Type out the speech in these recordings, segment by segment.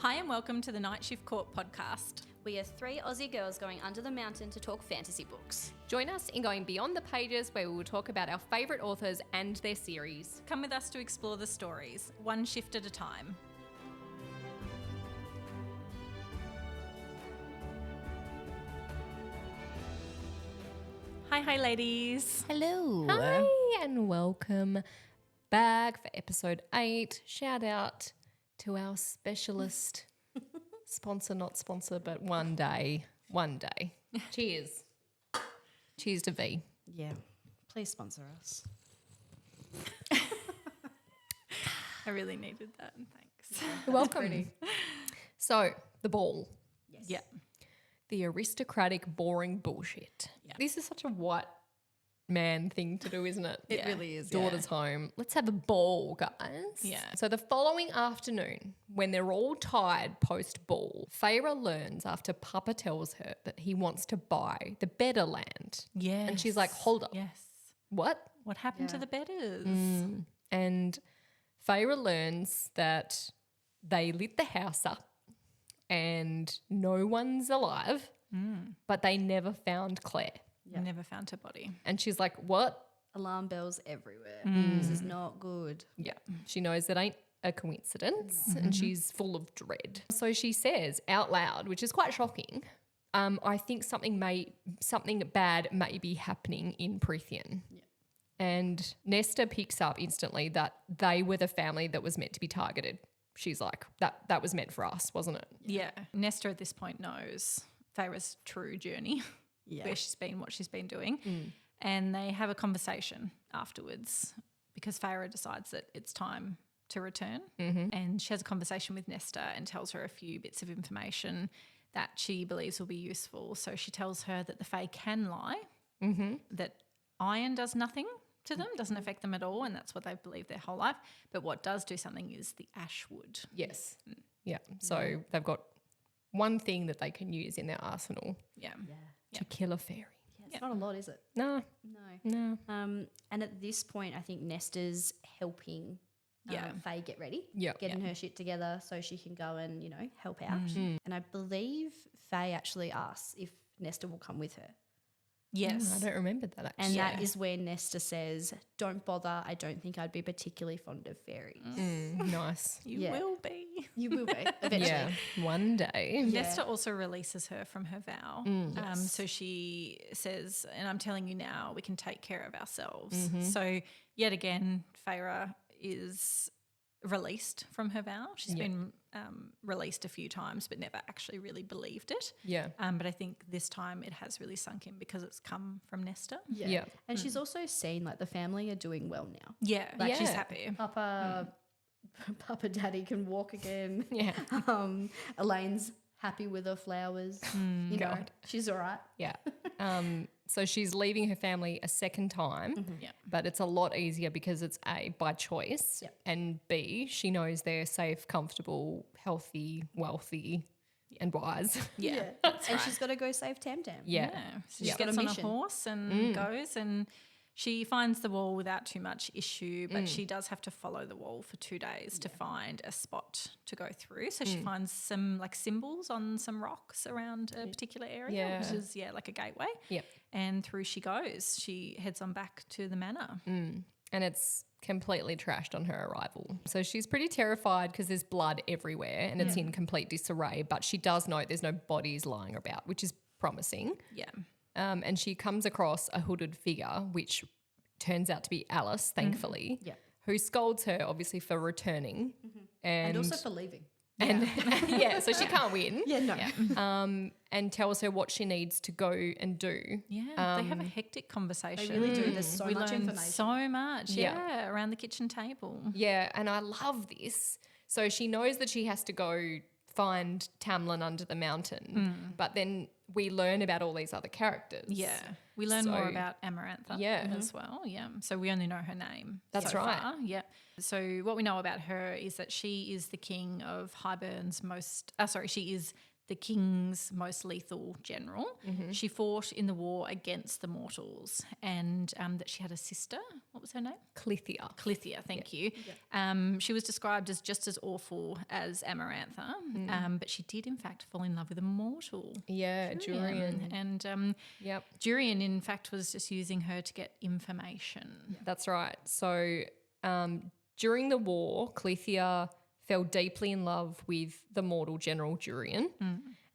Hi and welcome to the Night Shift Court podcast. We are three Aussie girls going under the mountain to talk fantasy books. Join us in going beyond the pages where we will talk about our favourite authors and their series. Come with us to explore the stories, one shift at a time. Hi ladies. Hello. Hi and welcome back for episode 8. Shout out to our specialist sponsor, not sponsor, but one day. Cheers. Cheers to V. Yeah, please sponsor us. I really needed that, thanks. You're welcome. So, the ball. Yes. Yeah. The aristocratic, boring bullshit. Yeah. This is such a white man thing to do, isn't it? It really is. Daughter's home. Let's have a ball, guys. Yeah. So the following afternoon, when they're all tired post-ball, Feyre learns after Papa tells her that he wants to buy the better land. Yes. And she's like, hold up. Yes. What? What happened to the bedders? And Feyre learns that they lit the house up and no one's alive, but they never found Claire. Yeah. Never found her body. And she's like, what? Alarm bells everywhere. This is not good. Yeah. She knows that ain't a coincidence and she's full of dread. So she says out loud, which is quite shocking, I think something bad may be happening in Prythian. Yeah. And Nesta picks up instantly that they were the family that was meant to be targeted. She's like, that was meant for us, wasn't it? Yeah. Nesta at this point knows Feyre's true journey, Yeah. where she's been, what she's been doing. And they have a conversation afterwards because Feyre decides that it's time to return. And she has a conversation with Nesta and tells her a few bits of information that she believes will be useful. So she tells her that the Fae can lie, that iron does nothing to them, doesn't affect them at all, and that's what they've believed their whole life. But what does do something is the ash wood. Yes. Yeah. So they've got one thing that they can use in their arsenal Yeah. to kill a fairy. Yeah, it's not a lot, is it? No. No. And at this point, I think Nesta's helping Faye get ready, getting her shit together so she can go and, help out. And I believe Faye actually asks if Nesta will come with her. Yes. I don't remember that actually. And that is where Nesta says, don't bother. I don't think I'd be particularly fond of fairies. Nice. You will be. You will be, eventually. Yeah. One day. Nesta also releases her from her vow. So she says, and I'm telling you now, we can take care of ourselves. So yet again, Feyre is released from her vow. She's been released a few times but never actually really believed it. Yeah. But I think this time it has really sunk in because it's come from Nesta. Yeah. And she's also seen the family are doing well now. Yeah, she's happy. Papa Daddy can walk again. Yeah. Elaine's happy with her flowers. She's all right. Yeah. So she's leaving her family a second time, Yeah. but it's a lot easier because it's A, by choice, and B, she knows they're safe, comfortable, healthy, wealthy, and wise. Yeah. And she's got to go save Tam Tam. Yeah. So she She's got gets a on a mission. horse and goes, and she finds the wall without too much issue, but she does have to follow the wall for 2 days to find a spot to go through. So she finds some symbols on some rocks around a particular area, which is like a gateway. Yep. And through she goes. She heads on back to the manor. And it's completely trashed on her arrival. So she's pretty terrified because there's blood everywhere and it's in complete disarray, but she does know there's no bodies lying about, which is promising. Yeah. And she comes across a hooded figure, which turns out to be Alice, thankfully, who scolds her, obviously, for returning. And also for leaving. And so she can't win. And tells her what she needs to go and do. Yeah, they have a hectic conversation. They really do. There's so we much learn information. so much, around the kitchen table. Yeah, and I love this. So she knows that she has to go find Tamlin under the mountain, but then we learn about all these other characters. Yeah, we learn more about Amarantha as well. Yeah, so we only know her name. That's so right. far. Yeah. So what we know about her is that she is the king of Hybern's most. She is the king's most lethal general. She fought in the war against the mortals, and that she had a sister. What what was her name? Clythia. Clythia, thank you. She was described as just as awful as Amarantha, but she did in fact fall in love with a mortal. Yeah, Durian. And Durian in fact was just using her to get information. That's right. So during the war, Clythia fell deeply in love with the mortal General Durian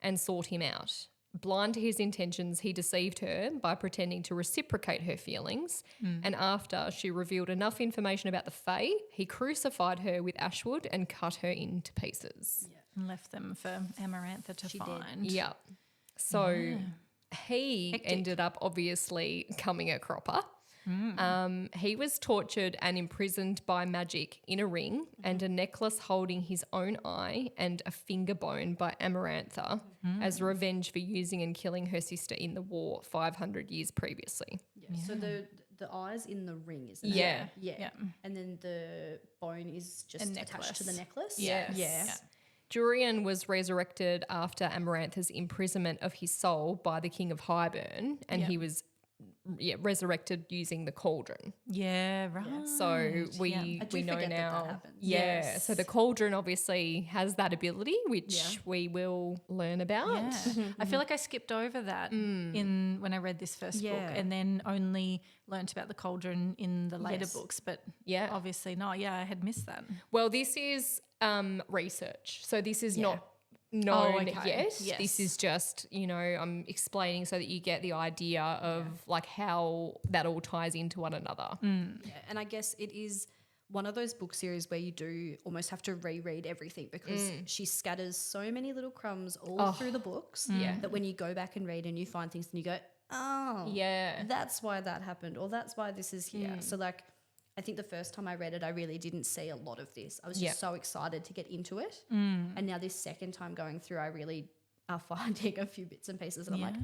and sought him out. Blind to his intentions, he deceived her by pretending to reciprocate her feelings. And after she revealed enough information about the Fae, he crucified her with ashwood and cut her into pieces. Yeah. And left them for Amarantha to find. Yeah. So he ended up obviously coming a cropper. He was tortured and imprisoned by magic in a ring and a necklace holding his own eye and a finger bone by Amarantha as revenge for using and killing her sister in the war 500 years previously. Yeah. So the eye's in the ring, isn't it? Yeah. And then the bone is just attached to the necklace? Yes. Yeah. Durian was resurrected after Amarantha's imprisonment of his soul by the King of Highburn, and he was resurrected using the cauldron. Yeah, right. So we know now. That so the cauldron obviously has that ability, which we will learn about. Yeah. I feel like I skipped over that in when I read this first book, and then only learnt about the cauldron in the later books. But obviously not. Yeah, I had missed that. Well, this is research, so this is not known yet. Yes. This is just, I'm explaining so that you get the idea of like how that all ties into one another. Yeah, and I guess it is one of those book series where you do almost have to reread everything because she scatters so many little crumbs all through the books that when you go back and read and you find things and you go, that's why that happened, or that's why this is here. So like, I think the first time I read it, I really didn't see a lot of this. I was just so excited to get into it. And now this second time going through, I really are finding a few bits and pieces and I'm like,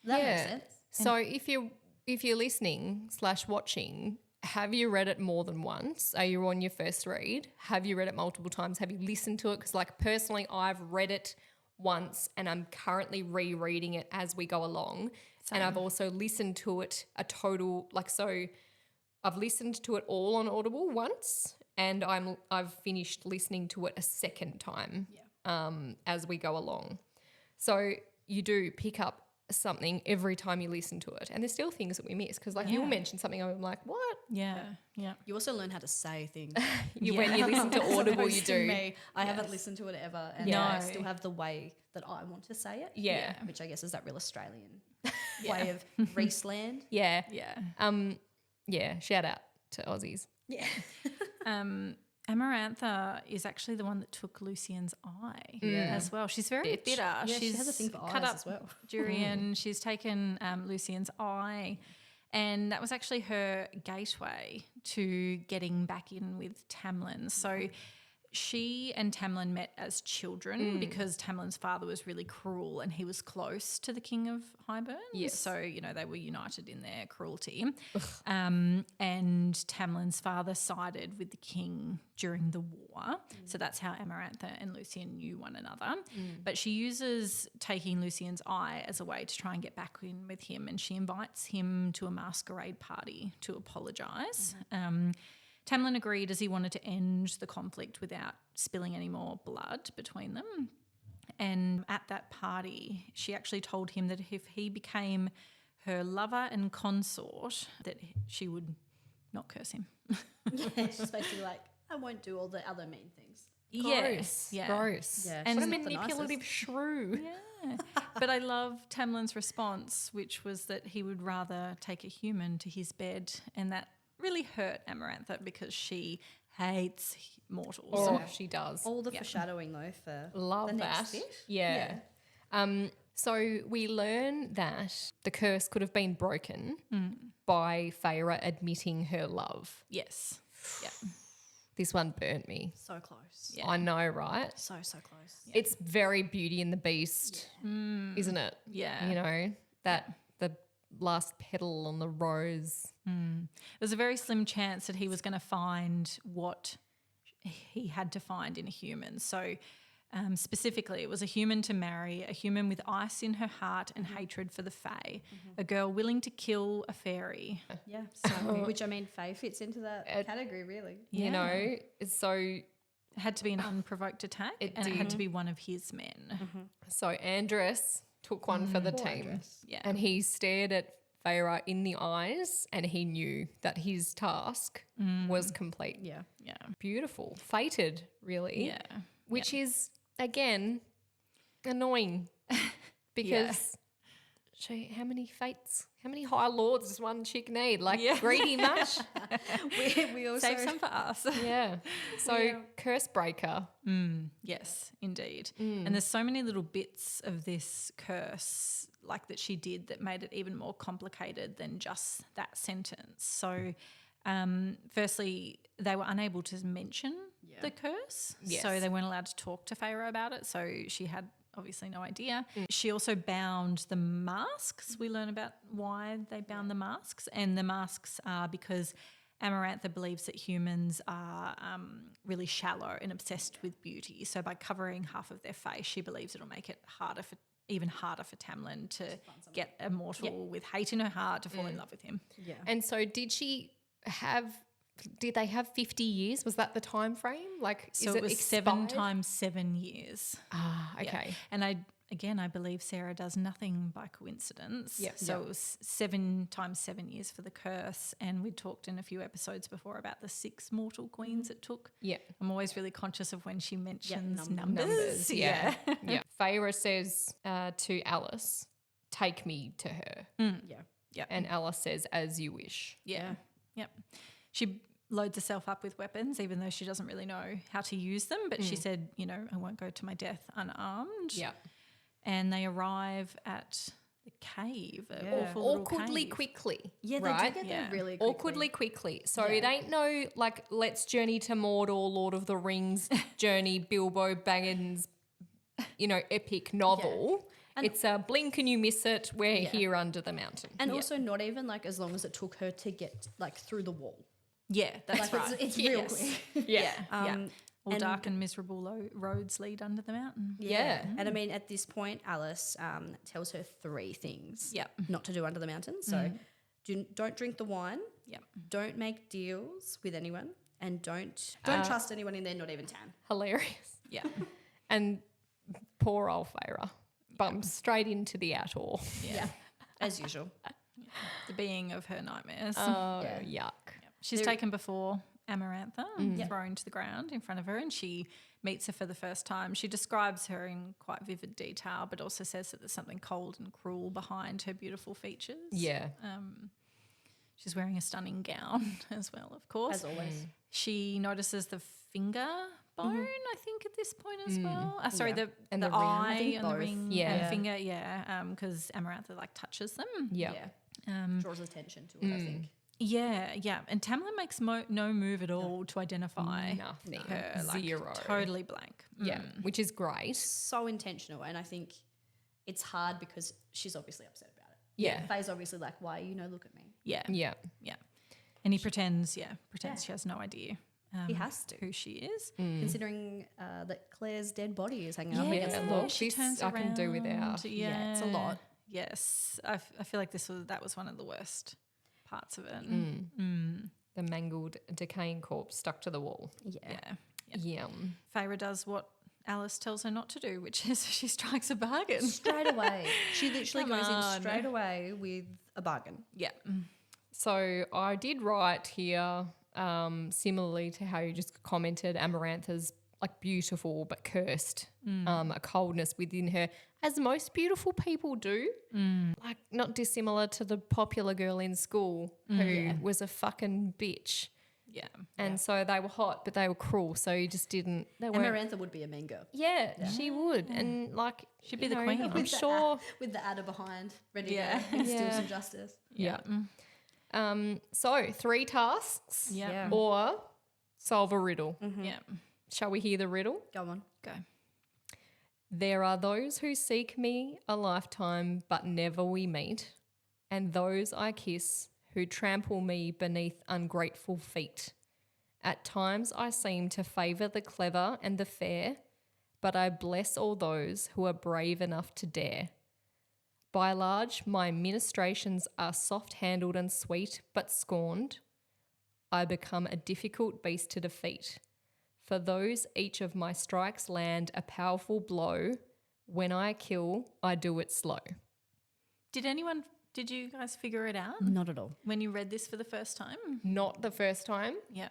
that makes sense. So if you're listening / watching, have you read it more than once? Are you on your first read? Have you read it multiple times? Have you listened to it? Because like personally, I've read it once and I'm currently rereading it as we go along. Same. And I've also listened to it a total, I've listened to it all on Audible once and I've finished listening to it a second time as we go along. So you do pick up something every time you listen to it, and there's still things that we miss because you'll mention something I'm like, what? Yeah. You also learn how to say things. When you listen to Audible, you do. I haven't listened to it ever, and I still have the way that I want to say it. Yeah. Which I guess is that real Australian way of Reeseland. Yeah. Shout out to Aussies. Yeah. Amarantha is actually the one that took Lucian's eye as well. She's very bitter. Yeah, she has a thing for eyes as well. Durian. She's taken Lucian's eye, and that was actually her gateway to getting back in with Tamlins. So she and Tamlin met as children because Tamlin's father was really cruel and he was close to the King of Highburn. Yes. So, they were united in their cruelty. And Tamlin's father sided with the king during the war. So that's how Amarantha and Lucian knew one another. But she uses taking Lucian's eye as a way to try and get back in with him, and she invites him to a masquerade party to apologise. Tamlin agreed as he wanted to end the conflict without spilling any more blood between them. And at that party, she actually told him that if he became her lover and consort, that she would not curse him. She's basically like, I won't do all the other mean things. Gross. Yeah. Gross. Yeah, and what a manipulative shrew. Yeah. But I love Tamlin's response, which was that he would rather take a human to his bed, and that really hurt Amarantha because she hates mortals. Oh, she does. All the foreshadowing though for love the next that. bit. Yeah. So we learn that the curse could have been broken by Feyre admitting her love. Yes. Yeah. This one burnt me. So close. Yeah. I know, right? So close. Yeah. It's very Beauty and the Beast, isn't it? Yeah. That the last petal on the rose. There's a very slim chance that he was going to find what he had to find in a human. So Specifically, it was a human to marry, a human with ice in her heart and hatred for the Fae, a girl willing to kill a fairy. Yeah. So, which, I mean, Faye fits into that category, really. You know, so it had to be an unprovoked attack it had to be one of his men. So Andres took one for the team. Yeah. And he stared at Feyre in the eyes and he knew that his task was complete. Yeah. Yeah. Beautiful. Fated, really. Yeah. Which is, again, annoying because how many fates, how many high lords does one chick need? Like, greedy much? we also Save some for us. Yeah. So, curse breaker. Yes, indeed. And there's so many little bits of this curse like that she did that made it even more complicated than just that sentence. So firstly, they were unable to mention the curse. Yes. So they weren't allowed to talk to Feyre about it. So she had obviously no idea. She also bound the masks. We learn about why they bound the masks. And the masks are because Amarantha believes that humans are really shallow and obsessed with beauty. So by covering half of their face, she believes it'll make it even harder for Tamlin to get a mortal with hate in her heart to fall in love with him. Yeah. And so did they have 50 years? Was that the time frame? Like, So is it was expired? 7 times 7 years. Ah, okay. Yeah. And I believe Sarah does nothing by coincidence. Yeah. So it was 7 times 7 years for the curse. And we talked in a few episodes before about the 6 mortal queens it took. Yeah. I'm always really conscious of when she mentions Numbers. Yeah. Yeah. Feyre says to Alice, take me to her. Yeah. Yeah. And Alice says, as you wish. Yeah. Yep. She loads herself up with weapons, even though she doesn't really know how to use them. But she said, I won't go to my death unarmed. Yeah. And they arrive at the cave, Awkwardly quickly. Yeah, they right? do get there really quickly. Awkwardly quickly. So it ain't no, like, let's journey to Mordor, Lord of the Rings, journey, Bilbo Baggins, epic novel. Yeah. It's a blink and you miss it. We're here under the mountain. And also not even, like, as long as it took her to get, like, through the wall. Yeah, that's Like, right. it's real quick. Yeah. All dark and miserable roads lead under the mountain. Yeah. And I mean, at this point, Alice tells her 3 things Yep. not to do under the mountain. So don't drink the wine. Yep. Don't make deals with anyone. And don't trust anyone in there, not even Tan. Hilarious. Yeah. And poor old Feyre bumps straight into the outdoor. Yeah. As usual. The being of her nightmares. Oh, yuck. She's taken before Amarantha, thrown to the ground in front of her, and she meets her for the first time. She describes her in quite vivid detail, but also says that there's something cold and cruel behind her beautiful features. Yeah. She's wearing a stunning gown as well, of course. As always. She notices the finger bone, I think, at this point as well. Sorry, the And the ring. eye I think and the both. ring and the finger, because Amarantha, touches them. Yeah. Draws attention to it, I think. Yeah. And Tamlin makes no move at all to identify Nothing. her. Zero. Totally blank. Yeah, which is great. So intentional. And I think it's hard because she's obviously upset about it. Yeah. Faye's obviously like, why, look at me. Yeah. Yeah. And he pretends she has no idea. He has to. Who she is. Considering that Claire's dead body is hanging up against Yeah, the wall. look, She this turns I can do without. Yeah, it's a lot. Yes. I feel like that was one of the worst parts of it. The mangled, decaying corpse stuck to the wall. Yeah. Yum. Feyre does what Alice tells her not to do, which is she strikes a bargain. Straight away. She literally Come goes on. in straight away with a bargain. Yeah. So I did write here, similarly to how you just commented, Amarantha's beautiful but cursed, a coldness within her, as most beautiful people do. Not dissimilar to the popular girl in school who was a fucking bitch. Yeah. And so they were hot, but they were cruel. So you just didn't. They weren't. Amarantha would be a mean girl. Yeah, she would, and she'd be the queen. I'm With sure. With the adder behind, ready Yeah. to instill some justice. Yeah. So 3 tasks. Yeah. Or solve a riddle. Yeah. Shall we hear the riddle? Go on. Go. There are those who seek me a lifetime, but never we meet, and those I kiss who trample me beneath ungrateful feet. At times I seem to favour the clever and the fair, but I bless all those who are brave enough to dare. By large, my ministrations are soft-handled and sweet, but scorned, I become a difficult beast to defeat. For those, each of my strikes land a powerful blow. When I kill, I do it slow. Did you guys figure it out? Not at all. When you read this for the first time? Not the first time. Yeah.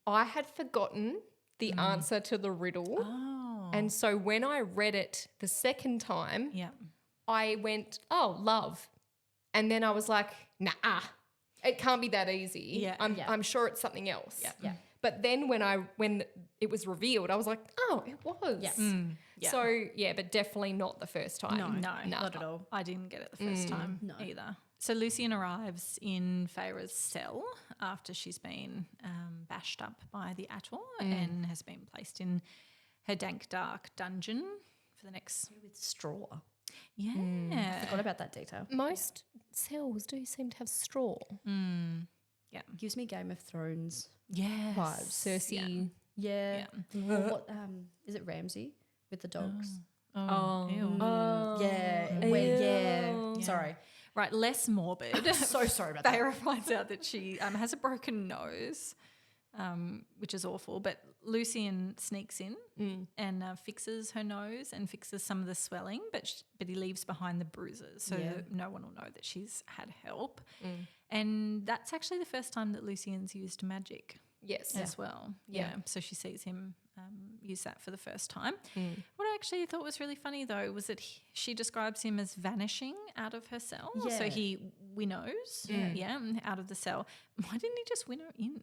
I had forgotten the answer to the riddle. Oh. And so when I read it the second time, Yeah. I went, oh, love. And then I was like, nah, it can't be that easy. Yeah. I'm sure it's something else. Yeah. Yeah. But then when it was revealed, I was like, oh, it was. Yeah. Yeah. So, yeah, but definitely not the first time. No, Not at all. I didn't get it the first time No. either. So Lucian arrives in Feyre's cell after she's been bashed up by the Atoll and has been placed in her dank, dark dungeon for the next... With straw. Yeah. Forgot about that detail. Most cells do seem to have straw. Yeah. Gives me Game of Thrones Yes. vibes. Cersei. Yeah. Or what, is it Ramsay with the dogs? Oh. Ew. Yeah. Sorry. Right, less morbid. So sorry about that. Feyre finds out that she has a broken nose, which is awful. But Lucian sneaks in and fixes her nose and fixes some of the swelling, but he leaves behind the bruises, so that no one will know that she's had help. And that's actually the first time that Lucian's used magic. Yes. As well. Yeah. So she sees him use that for the first time. What I actually thought was really funny, though, was that she describes him as vanishing out of her cell. Yeah. So he winnows, out of the cell. Why didn't he just winnow in?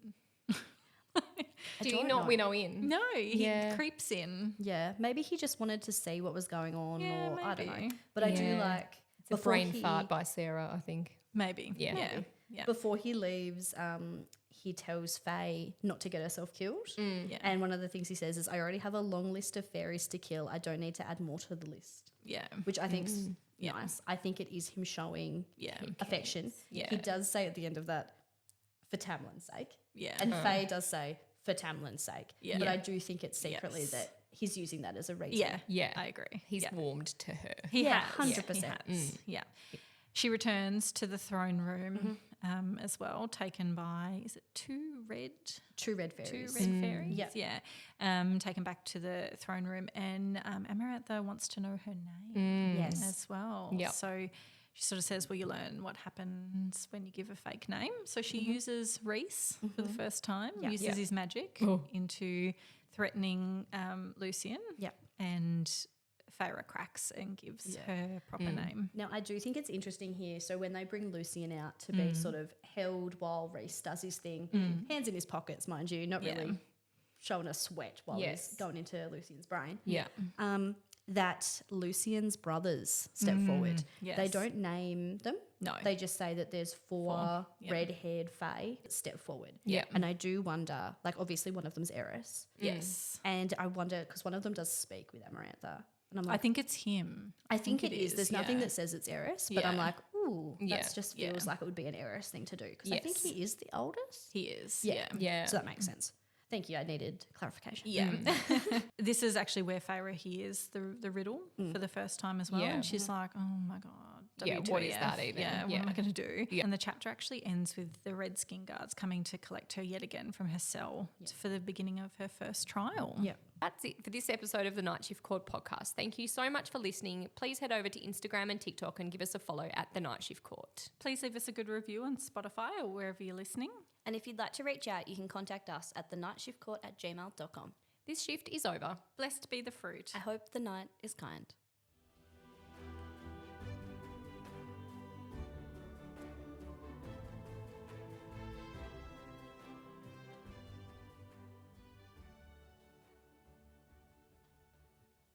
Do you not winnow in? No, he creeps in. Yeah. Maybe he just wanted to see what was going on, Yeah, or I don't know. maybe. But I do like It's a brain fart by Sarah, I think. Maybe. Yeah. Yeah. before he leaves, he tells Faye not to get herself killed. Yeah. And one of the things he says is, I already have a long list of fairies to kill. I don't need to add more to the list, Yeah. which I think's nice. I think it is him showing affection. Yeah. He does say at the end of that, for Tamlin's sake. Yeah. And Faye does say, for Tamlin's sake. Yeah. But Yeah. I do think it's secretly that he's using that as a reason. Yeah. Yeah. I agree. He's warmed to her. He Yeah, has. 100%. He has. Yeah. She returns to the throne room as well, taken by, is it two red fairies. fairies? Yep. Yeah. Taken back to the throne room, and Amarantha wants to know her name Yes. as well. Yep. So she sort of says, well, you learn what happens when you give a fake name. So she uses Reese for the first time, uses his magic into threatening Lucian. Yep. And Feyre cracks and gives her proper name. Now, I do think it's interesting here. So when they bring Lucian out to be sort of held while Reese does his thing, hands in his pockets, mind you, not really showing a sweat while he's going into Lucian's brain. Yeah. That Lucian's brothers step forward. Yes. They don't name them. No. They just say that there's four red-haired fae that step forward. Yeah. And I do wonder, like obviously one of them's Eris. Yes. And I wonder, because one of them does speak with Amarantha. And I'm like, I think it's him. I think it is. There's nothing that says it's Eris, but I'm Yeah. like, ooh, Yeah. that just feels like it would be an Eris thing to do. Because I think Yes. he is the oldest. He is. Yeah. Yeah. So that makes sense. Thank you. I needed clarification. Yeah. This is actually where Feyre hears the riddle for the first time as well. Yeah. And she's like, oh my God. Yeah, what is WTF? that even? Yeah, what Yeah. am I going to do? Yeah. And the chapter actually ends with the Red Skin Guards coming to collect her yet again from her cell for the beginning of her first trial. Yeah. That's it for this episode of the Night Shift Court podcast. Thank you so much for listening. Please head over to Instagram and TikTok and give us a follow at the Night Shift Court. Please leave us a good review on Spotify or wherever you're listening. And if you'd like to reach out, you can contact us at thenightshiftcourt@gmail.com. This shift is over. Blessed be the fruit. I hope the night is kind.